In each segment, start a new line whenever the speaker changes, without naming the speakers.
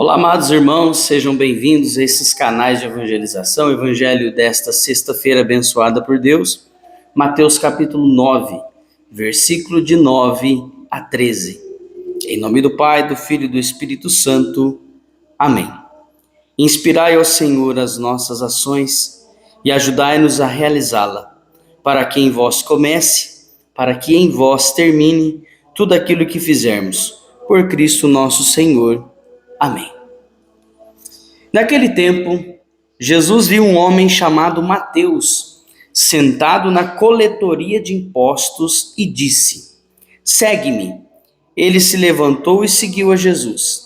Olá, amados irmãos, sejam bem-vindos a esses canais de evangelização, o evangelho desta sexta-feira abençoada por Deus, Mateus capítulo 9, versículo de 9 a 13. Em nome do Pai, do Filho e do Espírito Santo. Amém. Inspirai ao Senhor as nossas ações e ajudai-nos a realizá-la, para que em vós comece, para que em vós termine tudo aquilo que fizermos, por Cristo nosso Senhor. Amém. Naquele tempo, Jesus viu um homem chamado Mateus, sentado na coletoria de impostos e disse: "Segue-me." Ele se levantou e seguiu a Jesus.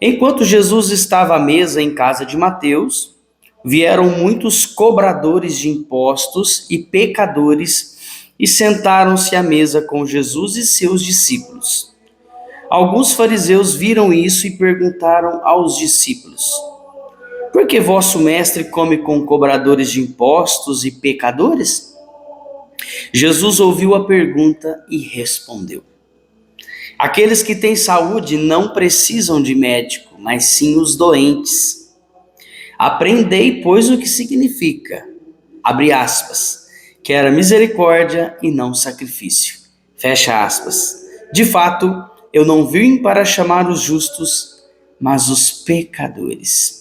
Enquanto Jesus estava à mesa em casa de Mateus, vieram muitos cobradores de impostos e pecadores e sentaram-se à mesa com Jesus e seus discípulos. Alguns fariseus viram isso e perguntaram aos discípulos: "Por que vosso mestre come com cobradores de impostos e pecadores?" Jesus ouviu a pergunta e respondeu: "Aqueles que têm saúde não precisam de médico, mas sim os doentes. Aprendei, pois, o que significa, abre aspas, quero misericórdia e não sacrifício, fecha aspas. De fato, eu não vim para chamar os justos, mas os pecadores."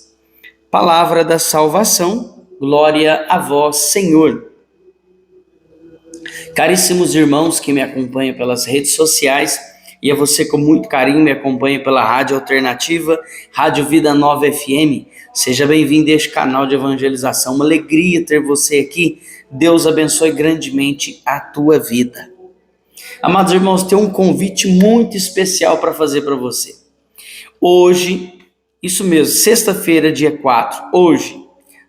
Palavra da salvação, glória a vós, Senhor. Caríssimos irmãos que me acompanham pelas redes sociais e a você com muito carinho me acompanha pela Rádio Alternativa, Rádio Vida Nova FM, seja bem-vindo a este canal de evangelização. Uma alegria ter você aqui. Deus abençoe grandemente a tua vida. Amados irmãos, tem um convite muito especial para fazer para você. Hoje, isso mesmo, sexta-feira, dia 4, hoje,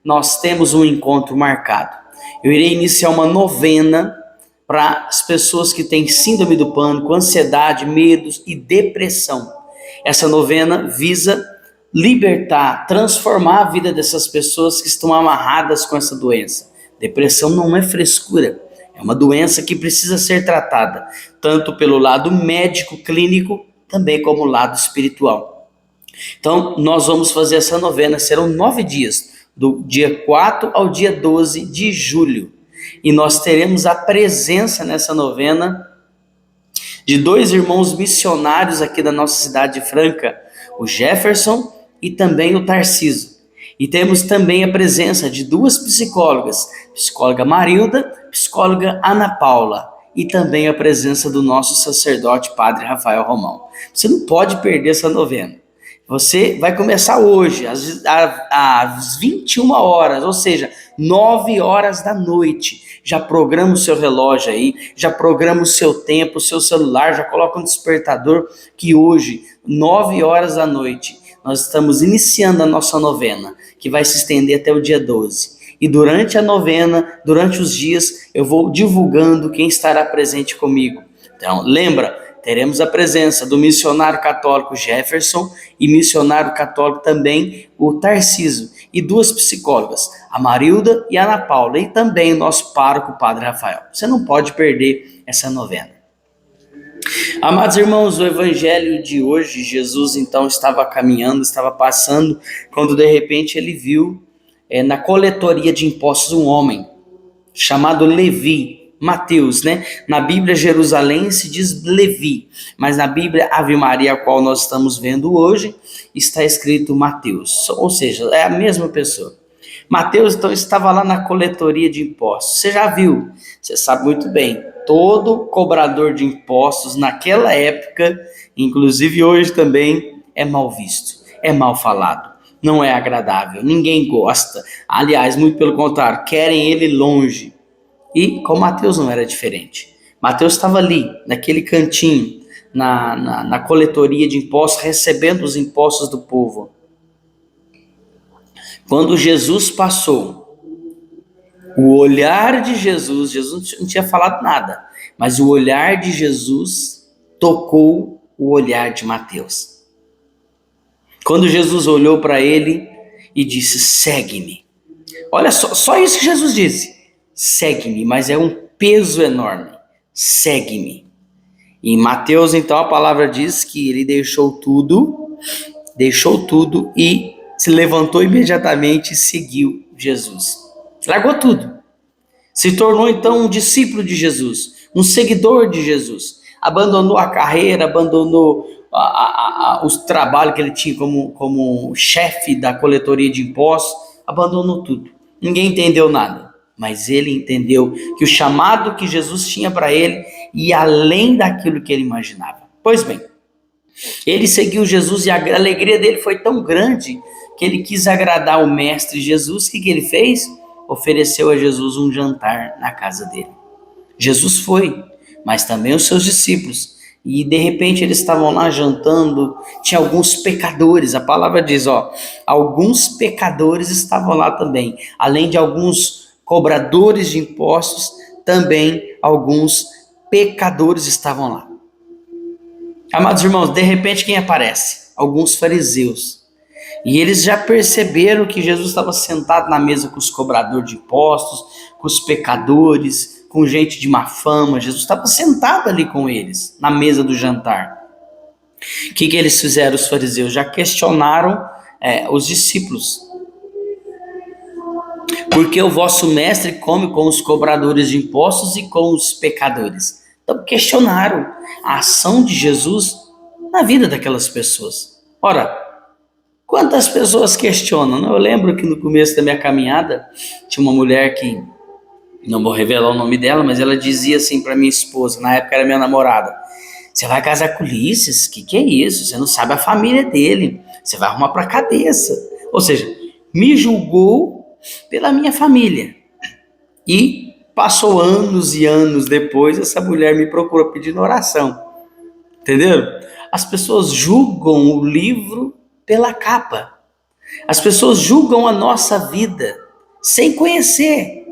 nós temos um encontro marcado. Eu irei iniciar uma novena para as pessoas que têm síndrome do pânico, ansiedade, medos e depressão. Essa novena visa libertar, transformar a vida dessas pessoas que estão amarradas com essa doença. Depressão não é frescura. É uma doença que precisa ser tratada, tanto pelo lado médico, clínico, também como o lado espiritual. Então, nós vamos fazer essa novena, serão 9 dias, do dia 4 ao dia 12 de julho. E nós teremos a presença nessa novena de 2 irmãos missionários aqui da nossa cidade de Franca, o Jefferson e também o Tarcísio. E temos também a presença de 2 psicólogas, psicóloga Marilda, psicóloga Ana Paula, e também a presença do nosso sacerdote, Padre Rafael Romão. Você não pode perder essa novena. Você vai começar hoje, às 21 horas, ou seja, 9 horas da noite. Já programa o seu relógio aí, já programa o seu tempo, o seu celular, já coloca um despertador, que hoje, 9 horas da noite, nós estamos iniciando a nossa novena, que vai se estender até o dia 12. E durante a novena, durante os dias, eu vou divulgando quem estará presente comigo. Então, lembra, teremos a presença do missionário católico Jefferson e missionário católico também o Tarcísio, e 2 psicólogas, a Marilda e a Ana Paula, e também o nosso pároco, Padre Rafael. Você não pode perder essa novena. Amados irmãos, o evangelho de hoje, Jesus então estava caminhando, estava passando, quando de repente ele viu na coletoria de impostos um homem chamado Levi, Mateus, né? Na Bíblia Jerusalém se diz Levi, mas na Bíblia Ave Maria, a qual nós estamos vendo hoje, está escrito Mateus, ou seja, é a mesma pessoa. Mateus então estava lá na coletoria de impostos. Você já viu, você sabe muito bem, todo cobrador de impostos naquela época, inclusive hoje também, é mal visto, é mal falado, não é agradável, ninguém gosta. Aliás, muito pelo contrário, querem ele longe. E com Mateus não era diferente. Mateus estava ali, naquele cantinho, na coletoria de impostos, recebendo os impostos do povo. Quando Jesus passou, o olhar de Jesus não tinha falado nada, mas o olhar de Jesus tocou o olhar de Mateus. Quando Jesus olhou para ele e disse: "Segue-me." Olha só isso que Jesus disse. Segue-me, mas é um peso enorme. Segue-me. Em Mateus, então, a palavra diz que ele deixou tudo deixou tudo e se levantou imediatamente e seguiu Jesus. Largou tudo. Se tornou então um discípulo de Jesus, um seguidor de Jesus. Abandonou a carreira, abandonou o trabalho que ele tinha como chefe da coletoria de impostos, abandonou tudo. Ninguém entendeu nada, mas ele entendeu que o chamado que Jesus tinha para ele ia além daquilo que ele imaginava. Pois bem, ele seguiu Jesus e a alegria dele foi tão grande que ele quis agradar o mestre Jesus. O que ele fez? Ofereceu a Jesus um jantar na casa dele. Jesus foi, mas também os seus discípulos. E de repente eles estavam lá jantando, tinha alguns pecadores, a palavra diz, alguns pecadores estavam lá também. Além de alguns cobradores de impostos, também alguns pecadores estavam lá. Amados irmãos, de repente quem aparece? Alguns fariseus. E eles já perceberam que Jesus estava sentado na mesa com os cobradores de impostos, com os pecadores, com gente de má fama. Jesus estava sentado ali com eles, na mesa do jantar. O que eles fizeram, os fariseus? Já questionaram os discípulos. Porque o vosso mestre come com os cobradores de impostos e com os pecadores. Então questionaram a ação de Jesus na vida daquelas pessoas. Ora, quantas pessoas questionam? Eu lembro que no começo da minha caminhada, tinha uma mulher que, não vou revelar o nome dela, mas ela dizia assim para minha esposa, na época era minha namorada: você vai casar com Ulisses? Que é isso? Você não sabe a família dele, você vai arrumar para cabeça. Ou seja, me julgou pela minha família. E passou anos e anos depois, essa mulher me procurou pedindo oração. Entenderam? As pessoas julgam o livro pela capa. As pessoas julgam a nossa vida sem conhecer.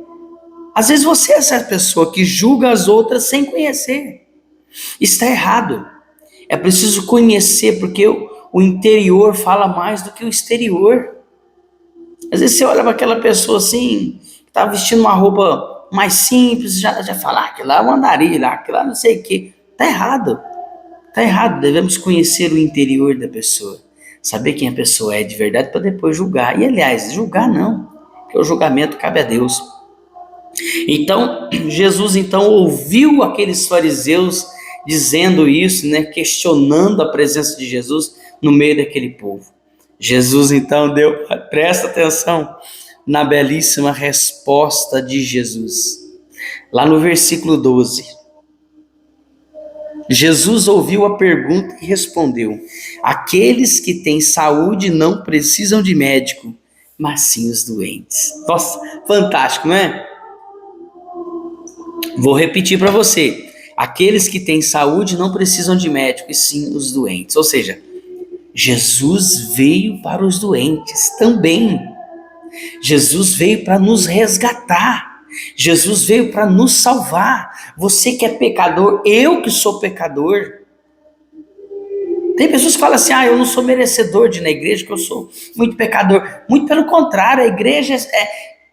Às vezes você é essa pessoa que julga as outras sem conhecer. Está errado. É preciso conhecer, porque o interior fala mais do que o exterior. Às vezes você olha para aquela pessoa assim, que está vestindo uma roupa mais simples, já fala, aquilo lá é um andarilho, aquilo lá não sei o quê. Está errado. Está errado. Devemos conhecer o interior da pessoa. Saber quem a pessoa é de verdade para depois julgar. E aliás, julgar não, porque o julgamento cabe a Deus. Então, Jesus ouviu aqueles fariseus dizendo isso, questionando a presença de Jesus no meio daquele povo. Jesus então presta atenção na belíssima resposta de Jesus. Lá no versículo 12. Jesus ouviu a pergunta e respondeu: aqueles que têm saúde não precisam de médico, mas sim os doentes. Nossa, fantástico, não é? Vou repetir para você. Aqueles que têm saúde não precisam de médico, e sim os doentes. Ou seja, Jesus veio para os doentes também. Jesus veio para nos resgatar. Jesus veio para nos salvar. Você que é pecador, eu que sou pecador. Tem pessoas que falam assim: eu não sou merecedor de ir na igreja, que eu sou muito pecador. Muito pelo contrário, a igreja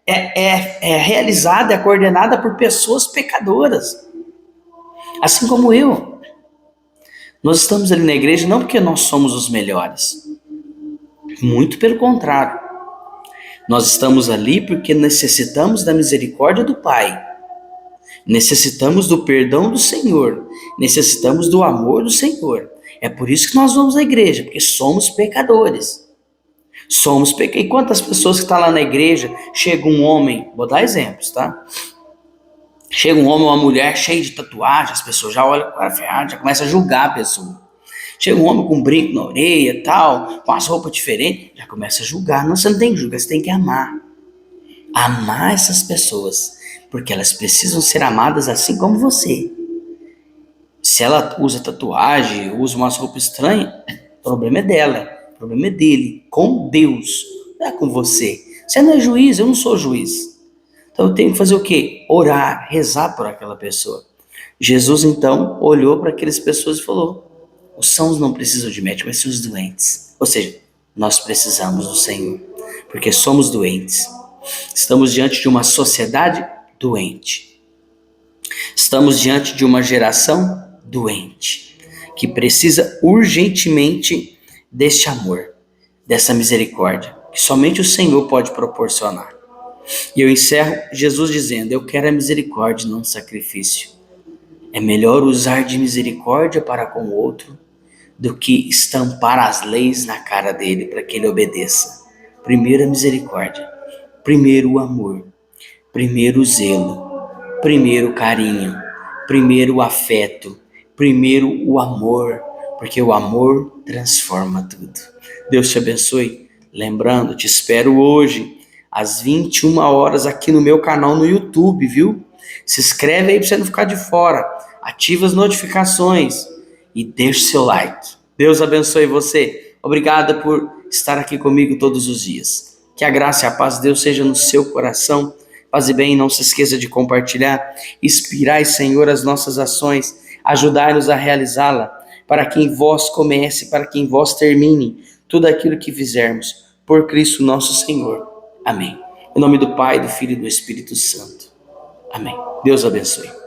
é realizada, é coordenada por pessoas pecadoras. Assim como eu. Nós estamos ali na igreja não porque nós somos os melhores. Muito pelo contrário. Nós estamos ali porque necessitamos da misericórdia do Pai. Necessitamos do perdão do Senhor. Necessitamos do amor do Senhor. É por isso que nós vamos à igreja, porque somos pecadores. E quantas pessoas que estão lá na igreja, chega um homem, vou dar exemplos, tá? Chega um homem ou uma mulher cheio de tatuagem, as pessoas já olham para a já começam a julgar a pessoa. Chega um homem com um brinco na orelha e tal, com as roupas diferentes, já começa a julgar. Não, você não tem que julgar, você tem que amar. Amar essas pessoas, porque elas precisam ser amadas assim como você. Se ela usa tatuagem, usa umas roupas estranhas, o problema é dela, o problema é dele, com Deus, não é com você. Você não é juiz, eu não sou juiz. Então eu tenho que fazer o quê? Orar, rezar por aquela pessoa. Jesus então olhou para aquelas pessoas e falou: os sãos não precisam de médico, mas sim os doentes. Ou seja, nós precisamos do Senhor, porque somos doentes. Estamos diante de uma sociedade doente. Estamos diante de uma geração doente, que precisa urgentemente deste amor. dessa misericórdia que somente o Senhor pode proporcionar. E eu encerro Jesus dizendo: eu quero a misericórdia, não sacrifício. É melhor usar de misericórdia para com o outro do que estampar as leis na cara dele para que ele obedeça. Primeiro a misericórdia, primeiro o amor, primeiro o zelo, primeiro o carinho, primeiro o afeto, primeiro o amor, porque o amor transforma tudo. Deus te abençoe. Lembrando, te espero hoje às 21 horas aqui no meu canal no YouTube, viu? Se inscreve aí para você não ficar de fora. Ativa as notificações e deixe seu like. Deus abençoe você. Obrigado por estar aqui comigo todos os dias. Que a graça e a paz de Deus seja no seu coração. Faze bem, não se esqueça de compartilhar. Inspirai, Senhor, as nossas ações. Ajudai-nos a realizá-la, para que em vós comece, para que em vós termine tudo aquilo que fizermos. Por Cristo nosso Senhor. Amém. Em nome do Pai, do Filho e do Espírito Santo. Amém. Deus abençoe.